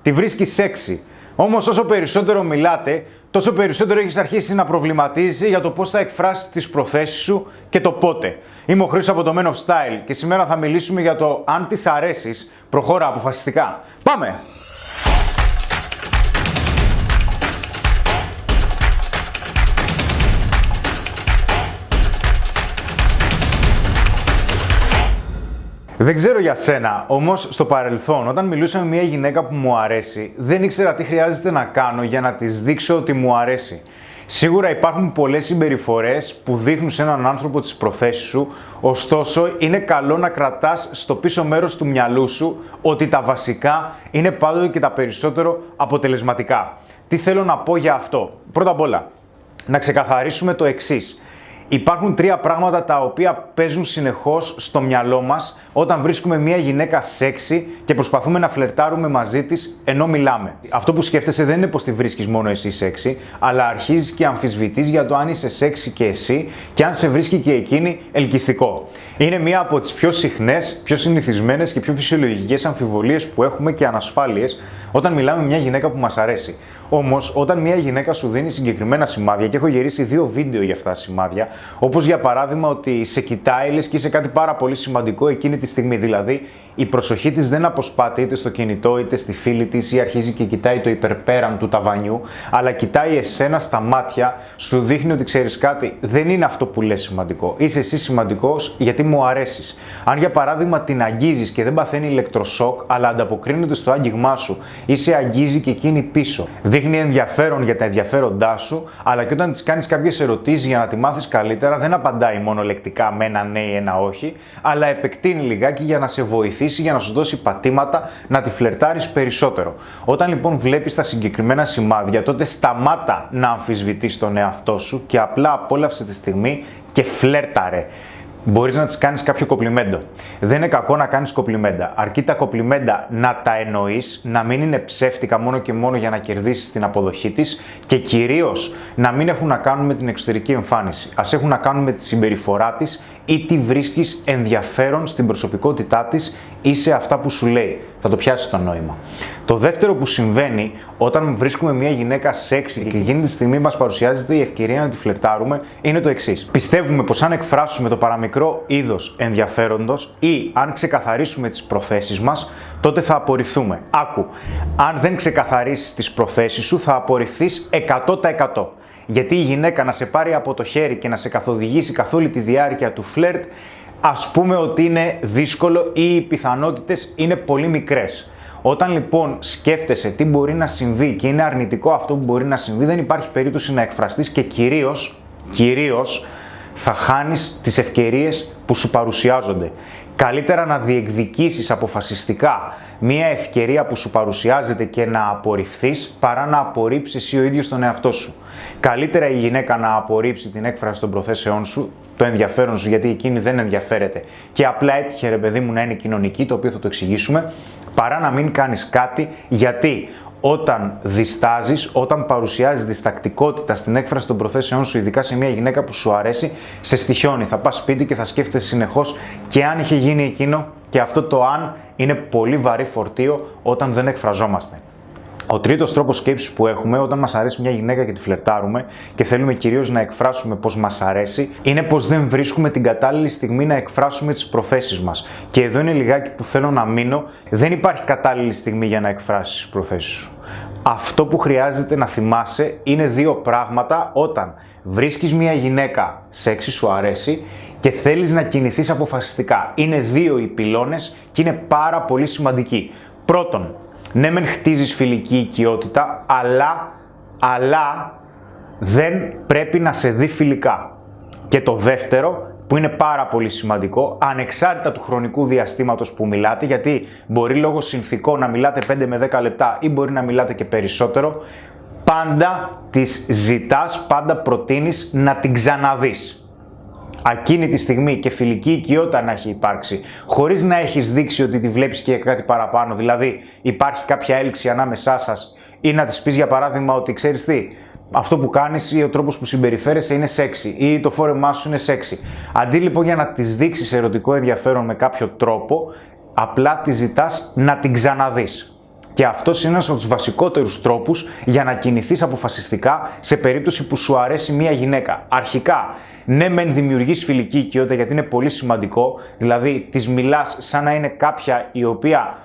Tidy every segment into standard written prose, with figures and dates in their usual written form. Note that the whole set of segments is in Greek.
τη βρίσκεις σεξι. Όμως όσο περισσότερο μιλάτε, τόσο περισσότερο έχεις αρχίσει να προβληματίζεις για το πώς θα εκφράσεις τις προθέσεις σου και το πότε. Είμαι ο Χρήστος από το Men of Style και σήμερα θα μιλήσουμε για το αν της αρέσεις. Προχώρα αποφασιστικά. Πάμε! Δεν ξέρω για σένα, όμως στο παρελθόν, όταν μιλούσα με μια γυναίκα που μου αρέσει, δεν ήξερα τι χρειάζεται να κάνω για να της δείξω ότι μου αρέσει. Σίγουρα υπάρχουν πολλές συμπεριφορές που δείχνουν σε έναν άνθρωπο τις προθέσεις σου, ωστόσο είναι καλό να κρατάς στο πίσω μέρος του μυαλού σου ότι τα βασικά είναι πάντοτε και τα περισσότερο αποτελεσματικά. Τι θέλω να πω για αυτό? Πρώτα απ' όλα, να ξεκαθαρίσουμε το εξής. Υπάρχουν τρία πράγματα τα οποία παίζουν συνεχώς στο μυαλό μας όταν βρίσκουμε μια γυναίκα σεξι και προσπαθούμε να φλερτάρουμε μαζί της ενώ μιλάμε. Αυτό που σκέφτεσαι δεν είναι πως τη βρίσκεις μόνο εσύ σεξι, αλλά αρχίζεις και αμφισβητείς για το αν είσαι σεξι και εσύ και αν σε βρίσκει και εκείνη ελκυστικό. Είναι μία από τις πιο συχνές, πιο συνηθισμένες και πιο φυσιολογικές αμφιβολίες που έχουμε και ανασφάλειες όταν μιλάμε με μια γυναίκα που μας αρέσει. Όμως, όταν μια γυναίκα σου δίνει συγκεκριμένα σημάδια, και έχω γυρίσει 2 βίντεο για αυτά τα σημάδια, όπως για παράδειγμα ότι σε κοιτάει λες και είσαι κάτι πάρα πολύ σημαντικό εκείνη τη στιγμή, δηλαδή η προσοχή της δεν αποσπάται είτε στο κινητό είτε στη φίλη της ή αρχίζει και κοιτάει το υπερπέραν του ταβανιού, αλλά κοιτάει εσένα στα μάτια, σου δείχνει ότι ξέρεις κάτι, δεν είναι αυτό που λες σημαντικό. Είσαι εσύ σημαντικός γιατί μου αρέσεις. Αν για παράδειγμα την αγγίζεις και δεν παθαίνει ηλεκτροσόκ, αλλά ανταποκρίνεται στο άγγιγμά σου ή σε αγγίζει και εκείνη πίσω, δείχνει ενδιαφέρον για τα ενδιαφέροντά σου, αλλά και όταν της κάνεις κάποιες ερωτήσεις για να τη μάθεις καλύτερα, δεν απαντάει μόνο λεκτικά με ένα ναι ή ένα όχι, αλλά επεκτείνει λιγάκι για να σε βοηθήσει, για να σου δώσει πατήματα να τη φλερτάρεις περισσότερο. Όταν λοιπόν βλέπεις τα συγκεκριμένα σημάδια, τότε σταμάτα να αμφισβητείς τον εαυτό σου και απλά απόλαυσε τη στιγμή και φλέρταρε. Μπορείς να της κάνεις κάποιο κομπλιμέντο. Δεν είναι κακό να κάνεις κομπλιμέντα. Αρκεί τα κομπλιμέντα να τα εννοείς, να μην είναι ψεύτικα μόνο και μόνο για να κερδίσεις την αποδοχή της και κυρίως να μην έχουν να κάνουν με την εξωτερική εμφάνιση. Ας έχουν να κάνουν με τη συμπεριφορά της ή τι βρίσκεις ενδιαφέρον στην προσωπικότητά της ή σε αυτά που σου λέει. Θα το πιάσεις το νόημα. Το δεύτερο που συμβαίνει όταν βρίσκουμε μια γυναίκα σεξι και εκείνη τη στιγμή μας παρουσιάζεται η ευκαιρία να τη φλερτάρουμε είναι το εξής. Πιστεύουμε πως αν εκφράσουμε το παραμικρό είδος ενδιαφέροντος ή αν ξεκαθαρίσουμε τις προθέσεις μας, τότε θα απορριφθούμε. Άκου, αν δεν ξεκαθαρίσεις τις προθέσεις σου θα απορριφθείς 100%. Γιατί η γυναίκα να σε πάρει από το χέρι και να σε καθοδηγήσει καθ' όλη τη διάρκεια του φλερτ, ας πούμε ότι είναι δύσκολο ή οι πιθανότητες είναι πολύ μικρές. Όταν λοιπόν σκέφτεσαι τι μπορεί να συμβεί και είναι αρνητικό αυτό που μπορεί να συμβεί, δεν υπάρχει περίπτωση να εκφραστείς και κυρίως θα χάνεις τις ευκαιρίες που σου παρουσιάζονται. Καλύτερα να διεκδικήσεις αποφασιστικά μία ευκαιρία που σου παρουσιάζεται και να απορριφθείς παρά να απορρίψεις εσύ ο ίδιος τον εαυτό σου. Καλύτερα η γυναίκα να απορρίψει την έκφραση των προθέσεών σου, το ενδιαφέρον σου, γιατί εκείνη δεν ενδιαφέρεται και απλά έτυχε ρε παιδί μου να είναι κοινωνική, το οποίο θα το εξηγήσουμε, παρά να μην κάνεις κάτι, γιατί όταν διστάζεις, όταν παρουσιάζεις διστακτικότητα στην έκφραση των προθέσεών σου, ειδικά σε μια γυναίκα που σου αρέσει, σε στοιχιώνει. Θα πας σπίτι και θα σκέφτεσαι συνεχώς και αν είχε γίνει εκείνο, και αυτό το αν είναι πολύ βαρύ φορτίο όταν δεν εκφραζόμαστε. Ο τρίτος τρόπος σκέψης που έχουμε όταν μας αρέσει μια γυναίκα και τη φλερτάρουμε και θέλουμε κυρίως να εκφράσουμε πως μας αρέσει, είναι πως δεν βρίσκουμε την κατάλληλη στιγμή να εκφράσουμε τις προθέσεις μας. Και εδώ είναι λιγάκι που θέλω να μείνω, δεν υπάρχει κατάλληλη στιγμή για να εκφράσεις τις προθέσεις σου. Αυτό που χρειάζεται να θυμάσαι είναι 2 πράγματα όταν βρίσκεις μια γυναίκα σεξι, σου αρέσει και θέλεις να κινηθείς αποφασιστικά. Είναι 2 οι πυλώνες και είναι πάρα πολύ σημαντικοί. Πρώτον, ναι μεν χτίζεις φιλική οικειότητα, αλλά δεν πρέπει να σε δει φιλικά. Και το δεύτερο, που είναι πάρα πολύ σημαντικό, ανεξάρτητα του χρονικού διαστήματος που μιλάτε, γιατί μπορεί λόγω συνθηκών να μιλάτε 5 με 10 λεπτά ή μπορεί να μιλάτε και περισσότερο, πάντα της ζητάς, πάντα προτείνεις να την ξαναδείς. Ακίνη τη στιγμή και φιλική οικειότητα να έχει υπάρξει, χωρίς να έχεις δείξει ότι τη βλέπεις και κάτι παραπάνω, δηλαδή υπάρχει κάποια έλξη ανάμεσά σας ή να της πεις για παράδειγμα ότι ξέρεις τι, αυτό που κάνεις ή ο τρόπος που συμπεριφέρεσαι είναι σεξι ή το φόρεμά σου είναι σεξι. Αντί λοιπόν για να της δείξεις ερωτικό ενδιαφέρον με κάποιο τρόπο, απλά τη ζητάς να την ξαναδείς. Και αυτός είναι ένας από τους βασικότερους τρόπους για να κινηθείς αποφασιστικά σε περίπτωση που σου αρέσει μια γυναίκα. Αρχικά, ναι, μεν δημιουργείς φιλική οικειότητα γιατί είναι πολύ σημαντικό, δηλαδή της μιλάς σαν να είναι κάποια η οποία.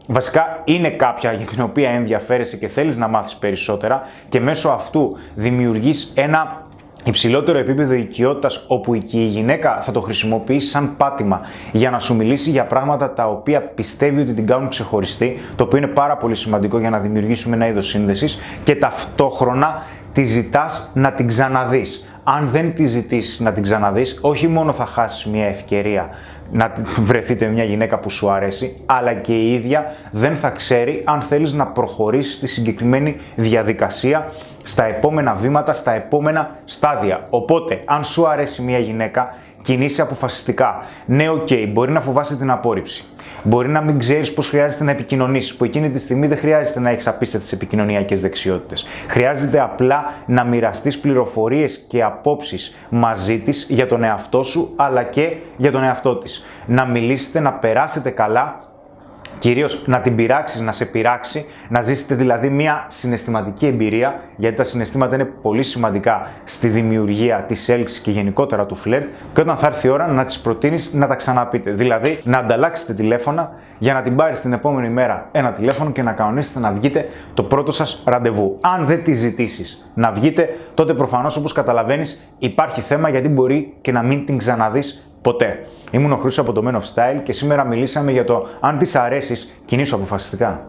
Βασικά είναι κάποια για την οποία ενδιαφέρεσαι και θέλεις να μάθεις περισσότερα και μέσω αυτού δημιουργείς ένα υψηλότερο επίπεδο οικειότητας όπου η γυναίκα θα το χρησιμοποιήσει σαν πάτημα για να σου μιλήσει για πράγματα τα οποία πιστεύει ότι την κάνουν ξεχωριστή, το οποίο είναι πάρα πολύ σημαντικό για να δημιουργήσουμε ένα είδος σύνδεσης και ταυτόχρονα τη ζητάς να την ξαναδείς. Αν δεν τη ζητήσεις να την ξαναδείς, όχι μόνο θα χάσεις μια ευκαιρία να βρεθείτε με μια γυναίκα που σου αρέσει, αλλά και η ίδια δεν θα ξέρει αν θέλεις να προχωρήσεις στη συγκεκριμένη διαδικασία, στα επόμενα βήματα, στα επόμενα στάδια. Οπότε, αν σου αρέσει μια γυναίκα, κινείσαι αποφασιστικά. Ναι, μπορεί να φοβάσαι την απόρριψη. Μπορεί να μην ξέρεις πώς χρειάζεται να επικοινωνήσεις, που εκείνη τη στιγμή δεν χρειάζεται να έχεις απίστευτες επικοινωνιακές δεξιότητες. Χρειάζεται απλά να μοιραστείς πληροφορίες και απόψεις μαζί της για τον εαυτό σου, αλλά και για τον εαυτό της. Να μιλήσετε, να περάσετε καλά. Κυρίως να την πειράξεις, να σε πειράξει, να ζήσετε δηλαδή μια συναισθηματική εμπειρία, γιατί τα συναισθήματα είναι πολύ σημαντικά στη δημιουργία της έλξης και γενικότερα του φλερτ, και όταν θα έρθει η ώρα να της προτείνεις να τα ξαναπείτε. Δηλαδή να ανταλλάξετε τηλέφωνα για να την πάρεις την επόμενη μέρα ένα τηλέφωνο και να κανονίσετε να βγείτε το πρώτο σας ραντεβού. Αν δεν τη ζητήσεις να βγείτε, τότε προφανώς όπως καταλαβαίνεις υπάρχει θέμα, γιατί μπορεί και να μην την ξαναδείς ποτέ. Ήμουν ο Χρήστος από το Men of Style και σήμερα μιλήσαμε για το αν της αρέσεις, κινήσου αποφασιστικά.